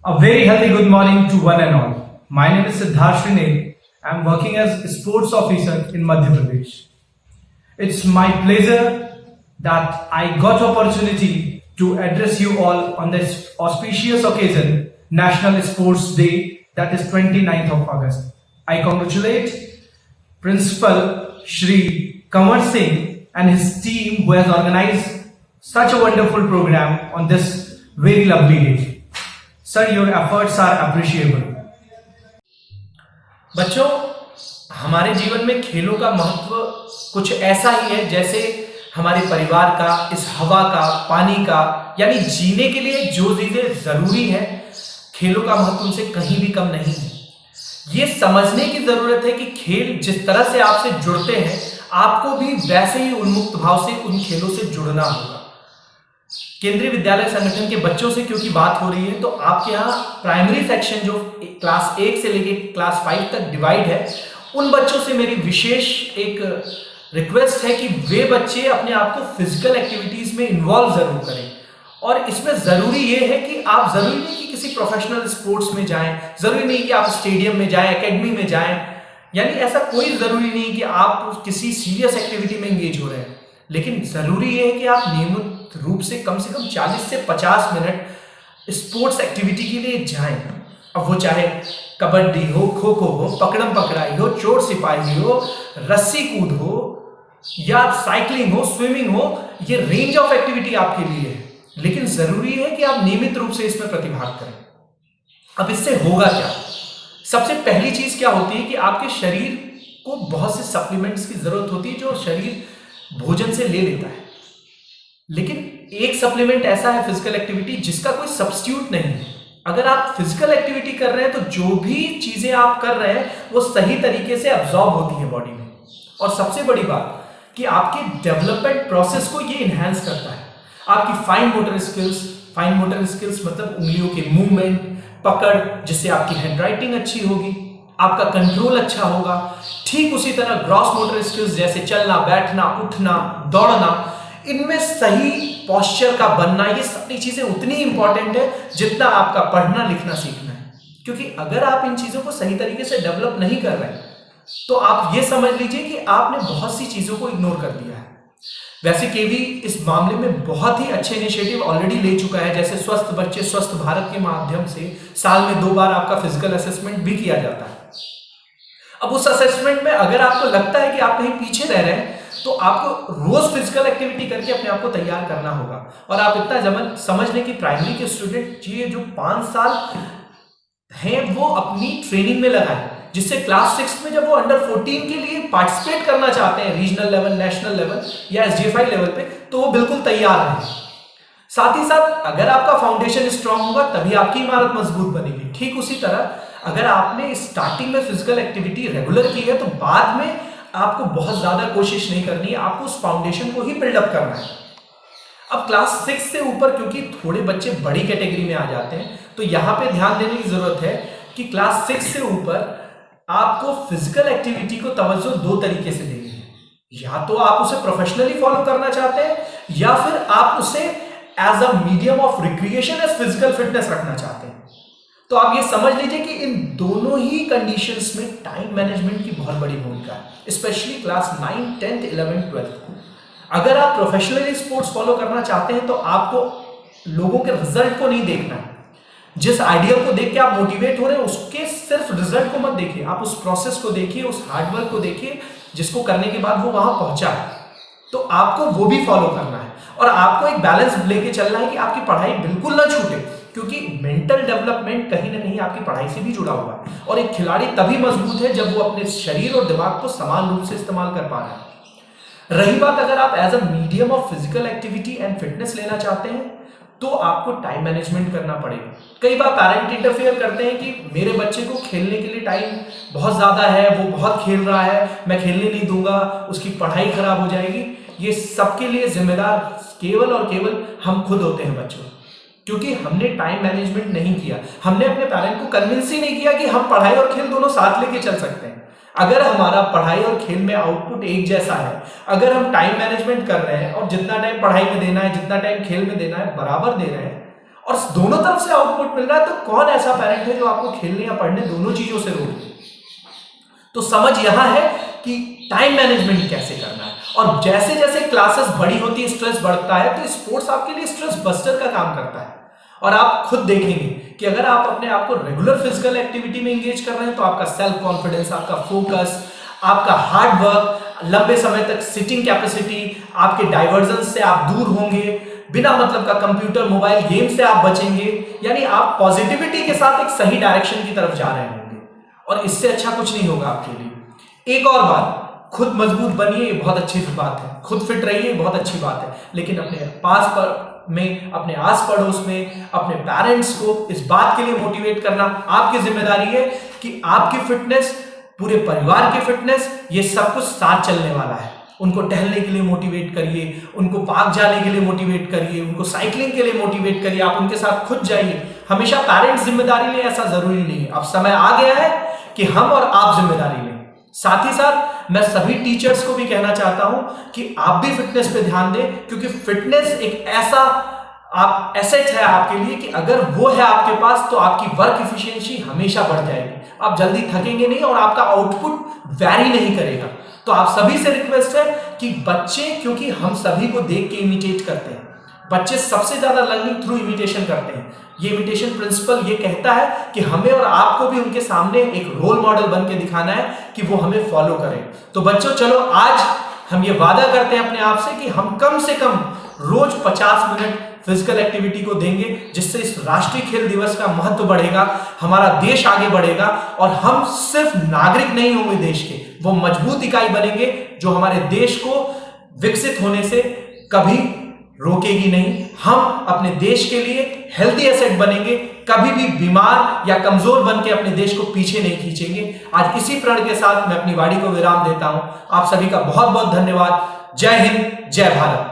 A very healthy good morning to one and all. My name is Siddharth Srine. I am working as a sports officer in Madhya Pradesh. It's my pleasure that I got opportunity to address you all on this auspicious occasion, National Sports Day, that is 29th of August. I congratulate Principal Shri Kanwar Singh and his team who has organized such a wonderful program on this very lovely day. Sir, your efforts are appreciable. बच्चों, हमारे जीवन में खेलों का महत्व कुछ ऐसा ही है जैसे हमारे परिवार का, इस हवा का, पानी का, यानी जीने के लिए जो चीजें जरूरी है, खेलों का महत्व उनसे कहीं भी कम नहीं है। ये समझने की जरूरत है कि खेल जिस तरह से आपसे जुड़ते हैं, आपको भी वैसे ही उन्मुक्त भाव से उन खेलों से जुड़ना होगा। केंद्रीय विद्यालय संगठन के बच्चों से क्योंकि बात हो रही है, तो आपके यहाँ प्राइमरी सेक्शन जो क्लास 1 से लेके क्लास 5 तक डिवाइड है, उन बच्चों से मेरी विशेष एक रिक्वेस्ट है कि वे बच्चे अपने आप को फिजिकल एक्टिविटीज में इन्वॉल्व जरूर करें। और इसमें जरूरी ये है कि आप जरूरी नहीं कि किसी प्रोफेशनल स्पोर्ट्स में जाएं, जरूरी नहीं कि आप स्टेडियम में जाएं, एकेडमी में जाएं, यानी ऐसा कोई जरूरी नहीं कि आप किसी सीरियस एक्टिविटी में एंगेज हो रहे हैं, लेकिन जरूरी ये है कि आप नियमित रूप से कम 40 से 50 मिनट स्पोर्ट्स एक्टिविटी के लिए जाएं। अब वो चाहे कबड्डी हो, खो खो हो, पकड़म पकड़ाई हो, चोर सिपाही हो, रस्सी कूद हो, या साइकिलिंग हो, स्विमिंग हो, ये रेंज ऑफ एक्टिविटी आपके लिए है, लेकिन जरूरी है कि आप नियमित रूप से इसमें प्रतिभाग करें। अब इससे होगा क्या? सबसे पहली चीज क्या होती है कि आपके शरीर को बहुत से सप्लीमेंट्स की जरूरत होती है जो शरीर भोजन से ले लेता है, लेकिन एक सप्लीमेंट ऐसा है फिजिकल एक्टिविटी जिसका कोई सब्स्टिट्यूट नहीं है। अगर आप फिजिकल एक्टिविटी कर रहे हैं तो जो भी चीजें आप कर रहे हैं वो सही तरीके से अब्सॉर्ब होती है बॉडी में, और सबसे बड़ी बात कि आपके डेवलपमेंट प्रोसेस को ये इनहेंस करता है। आपकी फाइन मोटर स्किल्स मतलब उंगलियों के मूवमेंट, पकड़, जिससे आपकी हैंडराइटिंग अच्छी होगी, आपका कंट्रोल अच्छा होगा। ठीक उसी तरह ग्रॉस मोटर स्किल्स जैसे चलना, बैठना, उठना, दौड़ना, इनमें सही पोस्चर का बनना, ये सारी चीजें उतनी इंपॉर्टेंट है जितना आपका पढ़ना लिखना सीखना है। क्योंकि अगर आप इन चीजों को सही तरीके से डेवलप नहीं कर रहे हैं तो आप ये समझ लीजिए कि आपने बहुत सी चीजों को इग्नोर कर दिया है। वैसे केवी इस मामले में बहुत ही अच्छे इनिशिएटिव ऑलरेडी ले चुका है, जैसे स्वस्थ बच्चे स्वस्थ भारत के माध्यम से साल में 2 बार आपका फिजिकल असेसमेंट भी किया जाता है। अब उस असेसमेंट में अगर आपको लगता है कि आप कहीं पीछे रह रहे हैं तो आपको रोज फिजिकल एक्टिविटी करके अपने आप को तैयार करना होगा। और आप इतना समझ लें कि प्राइमरी के स्टूडेंट ये जो 5 साल हैं वो अपनी ट्रेनिंग में लगाए, जिससे क्लास 6 में जब वो अंडर 14 के लिए पार्टिसिपेट करना चाहते हैं रीजनल लेवल, नेशनल लेवल या SGFI लेवल पे, तो वो बिल्कुल तैयार रहें। साथ ही साथ अगर आपका फाउंडेशन स्ट्रांग होगा तभी आपकी इमारत मजबूत बनेगी। ठीक उसी तरह अगर आपने स्टार्टिंग में फिजिकल एक्टिविटी रेगुलर की है तो बाद में आपको बहुत ज्यादा कोशिश नहीं करनी है, आपको उस फाउंडेशन को ही बिल्डअप करना है। अब क्लास 6 से ऊपर क्योंकि थोड़े बच्चे बड़ी कैटेगरी में आ जाते हैं, तो यहां पे ध्यान देने की जरूरत है कि क्लास 6 से ऊपर आपको फिजिकल एक्टिविटी को तवज्जो 2 तरीके से देनी है। या तो आप उसे प्रोफेशनली फॉलो करना चाहते हैं या फिर आप उसे as a medium of recreation as physical fitness रखना चाहते हैं। तो आप ये समझ लीजिए कि इन दोनों ही कंडीशंस में टाइम मैनेजमेंट की बहुत बड़ी भूमिका है, specially class 9, 10th, 11th, 12th। अगर आप प्रोफेशनली स्पोर्ट्स फॉलो करना चाहते हैं तो आपको लोगों के रिजल्ट को नहीं देखना है। जिस आइडियल को देख के आप मोटिवेट हो रहे हैं उसके सिर्फ रिजल्ट को मत देखिए, आप उस प्रोसेस को देखिए, उस हार्डवर्क को देखिए जिसको करने के बाद वो वहां पहुंचा है। तो आपको वो भी फॉलो करना है और आपको एक बैलेंस लेके चलना है कि आपकी पढ़ाई बिल्कुल ना छूटे, क्योंकि मेंटल डेवलपमेंट कहीं ना कहीं आपकी पढ़ाई से भी जुड़ा हुआ है। और एक खिलाड़ी तभी मजबूत है जब वो अपने शरीर और दिमाग को समान रूप से इस्तेमाल कर पा रहा है। रही बात अगर आप as a medium of physical activity and fitness लेना चाहते हैं तो आपको टाइम मैनेजमेंट करना पड़ेगा। कई बार पेरेंट इंटरफेयर करते हैं कि मेरे बच्चे को खेलने के लिए टाइम बहुत ज्यादा है, वो बहुत खेल रहा है, मैं खेलने नहीं दूंगा, उसकी पढ़ाई खराब हो जाएगी। ये सबके लिए जिम्मेदार केवल और केवल हम खुद होते हैं बच्चों, क्योंकि हमने टाइम मैनेजमेंट नहीं किया। हमने अपने पेरेंट को कन्विंस ही नहीं किया कि हम पढ़ाई और खेल दोनों साथ लेके चल सकते हैं। अगर हमारा पढ़ाई और खेल में आउटपुट एक जैसा है, अगर हम टाइम मैनेजमेंट कर रहे हैं और जितना टाइम पढ़ाई में देना है, जितना टाइम खेल में देना है बराबर दे रहे हैं, और दोनों तरफ से आउटपुट मिल रहा है, तो कौन ऐसा पेरेंट है जो आपको खेलने या पढ़ने दोनों चीजों से रोक दे? तो समझ यहां है कि टाइम मैनेजमेंट कैसे करना है। और जैसे जैसे क्लासेस बड़ी होती है, स्ट्रेस बढ़ता है, तो स्पोर्ट्स आपके लिए स्ट्रेस बस्टर का काम करता है। और आप खुद देखेंगे कि अगर आप अपने आप को रेगुलर फिजिकल एक्टिविटी में एंगेज कर रहे हैं, तो आपका सेल्फ कॉन्फिडेंस, आपका फोकस, आपका हार्ड वर्क, लंबे समय तक सिटिंग कैपेसिटी, आपके डाइवर्जन से आप दूर होंगे, बिना मतलब का कंप्यूटर मोबाइल गेम से आप बचेंगे, यानी आप पॉजिटिविटी के साथ एक सही डायरेक्शन की तरफ जा रहे होंगे। और इससे अच्छा कुछ नहीं होगा आपके लिए। एक और बात, खुद मजबूत बनिए, ये बहुत अच्छी बात है, खुद फिट रहिए, बहुत अच्छी बात है, लेकिन अपने अपने आस पड़ोस में, अपने पेरेंट्स को इस बात के लिए मोटिवेट करना आपकी जिम्मेदारी है कि आपकी फिटनेस, पूरे परिवार की फिटनेस, ये सब कुछ साथ चलने वाला है। उनको टहलने के लिए मोटिवेट करिए, उनको पार्क जाने के लिए मोटिवेट करिए, उनको साइकिलिंग के लिए मोटिवेट करिए, आप उनके साथ खुद जाइए। हमेशा पेरेंट्स जिम्मेदारी लें ऐसा जरूरी नहीं है, अब समय आ गया है कि हम और आप जिम्मेदारी लें। साथ ही साथ मैं सभी टीचर्स को भी कहना चाहता हूं कि आप भी फिटनेस पे ध्यान दें, क्योंकि फिटनेस एक ऐसा आप एसेट है आपके लिए कि अगर वो है आपके पास तो आपकी वर्क इफिशिएंसी हमेशा बढ़ जाएगी, आप जल्दी थकेंगे नहीं और आपका आउटपुट वैरी नहीं करेगा। तो आप सभी से रिक्वेस्ट है कि बच्चे, क्योंकि हम सभी को देख के इमिटेट करते हैं, बच्चे सबसे ज्यादा लर्निंग थ्रू इमिटेशन करते हैं। ये इमिटेशन प्रिंसिपल ये कहता है कि हमें और आपको भी उनके सामने एक रोल मॉडल बन के दिखाना है कि वो हमें फॉलो करें। तो बच्चों, चलो आज हम ये वादा करते हैं अपने आप से कि हम कम से कम रोज 50 मिनट फिजिकल एक्टिविटी को देंगे, जिससे इस राष्ट्रीय खेल दिवस का महत्व बढ़ेगा, हमारा देश आगे बढ़ेगा और हम सिर्फ नागरिक नहीं होंगे देश के, वो मजबूत इकाई बनेंगे जो हमारे देश को विकसित होने से कभी रोकेगी नहीं। हम अपने देश के लिए हेल्दी एसेट बनेंगे, कभी भी बीमार या कमजोर बन के अपने देश को पीछे नहीं खींचेंगे। आज इसी प्रण के साथ मैं अपनी वाणी को विराम देता हूं। आप सभी का बहुत बहुत धन्यवाद। जय हिंद, जय भारत।